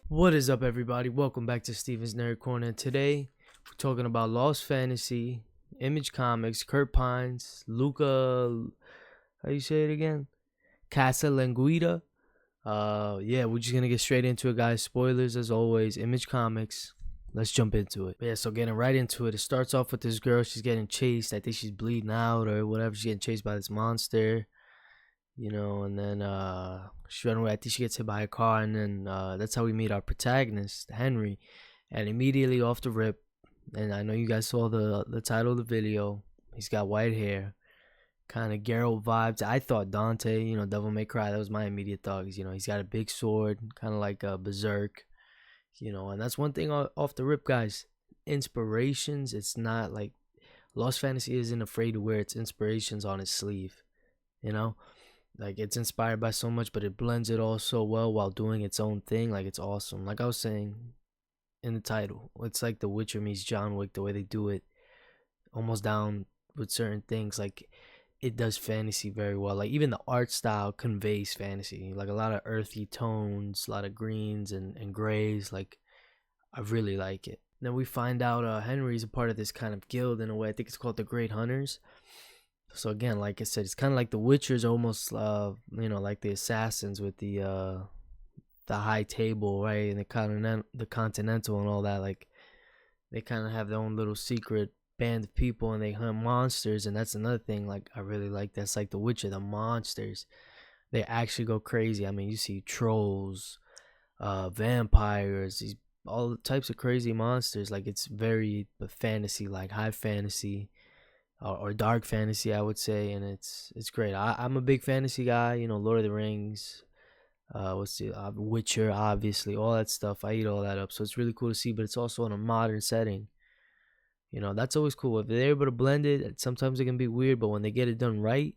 What is up, everybody? Welcome back to Steven's Nerd Corner. Today, we're talking about Lost Fantasy, Image Comics, Kurt Pines, Luca, how you say it again? Casalanguida. Yeah, we're just gonna get straight into it, guys. Spoilers as always. Image Comics. Let's jump into it. Yeah, so getting right into it. It starts off with this girl. She's getting chased. I think she's bleeding out or whatever. She's getting chased by this monster. And then she ran away. I think she gets hit by a car, and then that's how we meet our protagonist, Henry. And immediately off the rip, and I know you guys saw the title of the video, he's got white hair, kind of Geralt vibes. I thought Dante, Devil May Cry, that was my immediate thought. He's got a big sword, kind of like Berserk, and that's one thing off the rip, guys. Inspirations, it's not like Lost Fantasy isn't afraid to wear its inspirations on his sleeve, Like, it's inspired by so much, but it blends it all so well while doing its own thing. Like, it's awesome. Like I was saying in the title, it's like The Witcher meets John Wick, the way they do it, almost down with certain things. Like, it does fantasy very well. Like, even the art style conveys fantasy. Like, a lot of earthy tones, a lot of greens and grays. Like, I really like it. Then we find out Henry's a part of this kind of guild in a way. I think it's called the Great Hunters. So again, like I said, it's kind of like the Witcher's, almost like the assassins with the high table, right, and the Continental and all that. Like, they kind of have their own little secret band of people, and they hunt monsters. And that's another thing, like, I really like. That's like the Witcher, the monsters, they actually go crazy. I mean, you see trolls, vampires, all the types of crazy monsters. Like, it's very fantasy, like high fantasy. Or dark fantasy, I would say, and it's great. I'm a big fantasy guy, Lord of the Rings, Witcher, obviously, all that stuff. I eat all that up, so it's really cool to see. But it's also in a modern setting, that's always cool. If they're able to blend it, sometimes it can be weird, but when they get it done right,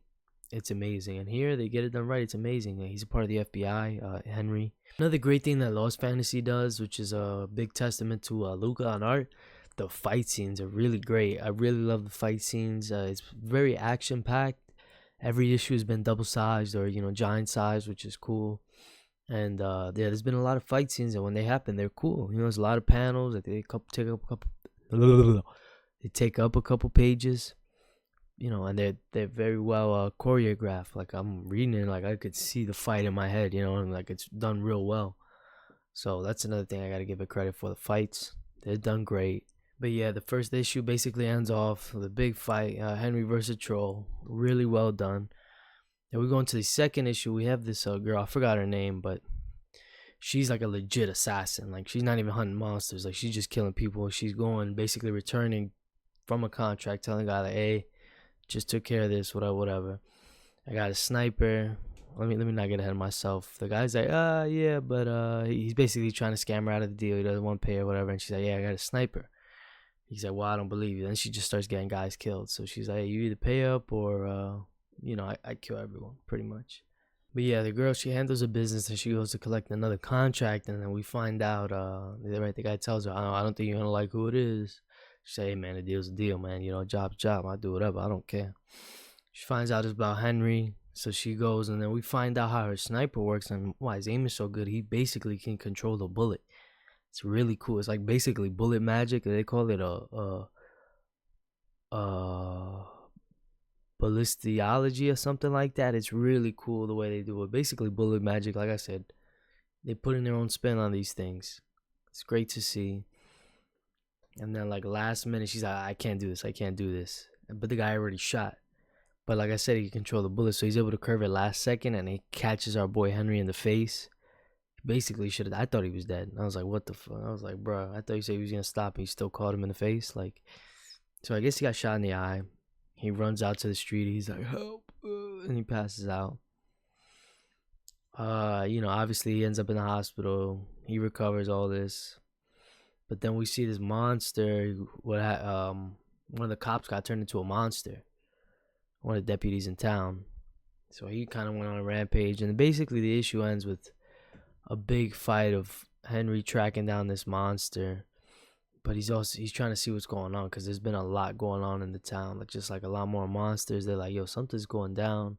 it's amazing. And here they get it done right, it's amazing. He's a part of the FBI, Henry. Another great thing that Lost Fantasy does, which is a big testament to Luca on art, the fight scenes are really great. I really love the fight scenes. It's very action packed. Every issue has been double sized or giant sized, which is cool. And there's been a lot of fight scenes, and when they happen, they're cool. There's a lot of panels. They take up a couple pages. And they're very well choreographed. Like, I'm reading it, like I could see the fight in my head. And like, it's done real well. So that's another thing I got to give it credit for. The fights, they're done great. But yeah, the first issue basically ends off with a big fight, Henry versus Troll. Really well done. And we go into the second issue. We have this girl, I forgot her name, but she's like a legit assassin. Like, she's not even hunting monsters. Like, she's just killing people. She's going, basically returning from a contract, telling the guy, like, hey, just took care of this, whatever. I got a sniper. Let me not get ahead of myself. The guy's like, yeah, but he's basically trying to scam her out of the deal. He doesn't want to pay or whatever. And she's like, yeah, I got a sniper. He's like, well, I don't believe you. Then she just starts getting guys killed. So she's like, hey, you either pay up or, I kill everyone, pretty much. But yeah, the girl, she handles her business and she goes to collect another contract. And then we find out, the guy tells her, I don't think you're going to like who it is. She say, hey, man, the deal's a deal, man. Job's a job. I'll do whatever. I don't care. She finds out it's about Henry. So she goes, and then we find out how her sniper works and why his aim is so good. He basically can control the bullet. It's really cool. It's like basically bullet magic. They call it ballistiology or something like that. It's really cool the way they do it. Basically bullet magic. Like I said, they put in their own spin on these things. It's great to see. And then, like, last minute, she's like, I can't do this. But the guy already shot. But like I said, he can control the bullet, so he's able to curve it last second, and he catches our boy Henry in the face. Basically, I thought he was dead. I was like, what the fuck? I was like, bro, I thought you said he was going to stop, and he still caught him in the face. Like, so I guess he got shot in the eye. He runs out to the street. He's like, help. And he passes out. Obviously, he ends up in the hospital. He recovers all this. But then we see this monster. One of the cops got turned into a monster. One of the deputies in town. So he kind of went on a rampage. And basically the issue ends with a big fight of Henry tracking down this monster. But he's trying to see what's going on, because there's been a lot going on in the town. Like, just like a lot more monsters. They're like, yo, something's going down.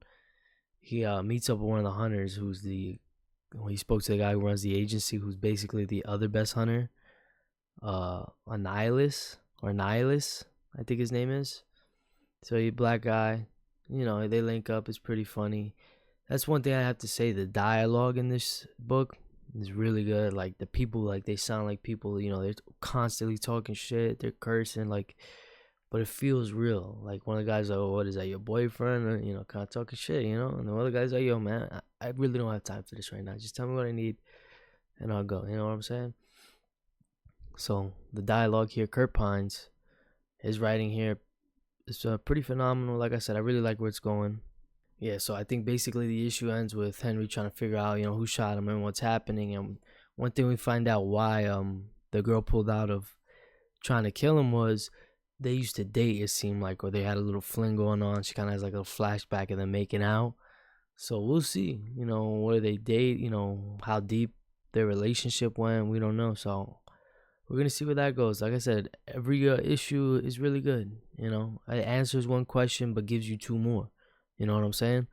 he meets up with one of the hunters who's the when he spoke to the guy who runs the agency, who's basically the other best hunter, a nihilist, I think his name is. So he black guy, they link up. It's pretty funny. That's one thing I have to say. The dialogue in this book is really good. Like the people, like they sound like people. They're constantly talking shit. They're cursing, like, but it feels real. Like one of the guys, like, "Oh, what is that? Your boyfriend?" Or, kind of talking shit. And the other guy's like, "Yo, man, I really don't have time for this right now. Just tell me what I need, and I'll go." You know what I'm saying? So the dialogue here, Kurt Pines, his writing here is pretty phenomenal. Like I said, I really like where it's going. Yeah, so I think basically the issue ends with Henry trying to figure out, who shot him and what's happening. And one thing we find out why the girl pulled out of trying to kill him was they used to date, it seemed like, or they had a little fling going on. She kind of has like a flashback of them making out. So we'll see, where they date, how deep their relationship went. We don't know. So we're going to see where that goes. Like I said, every issue is really good. It answers one question but gives you two more. You know what I'm saying?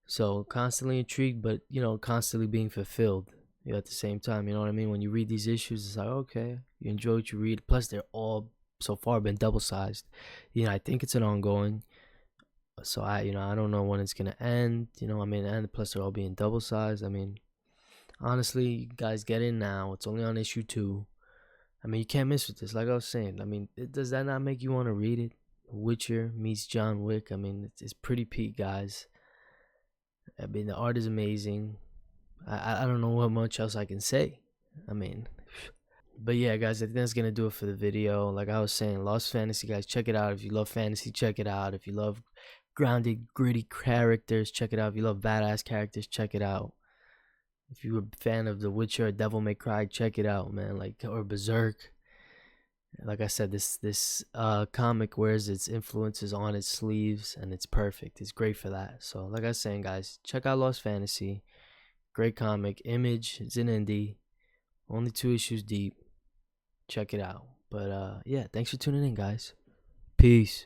So constantly intrigued, but constantly being fulfilled. At the same time, you know what I mean? When you read these issues, it's like, okay, you enjoy what you read. Plus, they're all so far been double sized. I think it's an ongoing. So I don't know when it's gonna end. And plus they're all being double sized. Honestly, you guys get in now. It's only on issue 2. You can't miss with this. Like I was saying, does that not make you want to read it? Witcher meets John Wick. It's pretty peak, guys. The art is amazing. I don't know what much else I can say. But yeah, guys, I think that's gonna do it for the video. Like I was saying, Lost Fantasy, guys, check it out. If you love fantasy, check it out. If you love grounded, gritty characters, check it out. If you love badass characters, check it out. If you're a fan of The Witcher or Devil May Cry, check it out, man. Or Berserk. Like I said, this comic wears its influences on its sleeves, and it's perfect. It's great for that. So, like I was saying, guys, check out Lost Fantasy. Great comic. Image. It's an indie. Only 2 issues deep. Check it out. But yeah, thanks for tuning in, guys. Peace.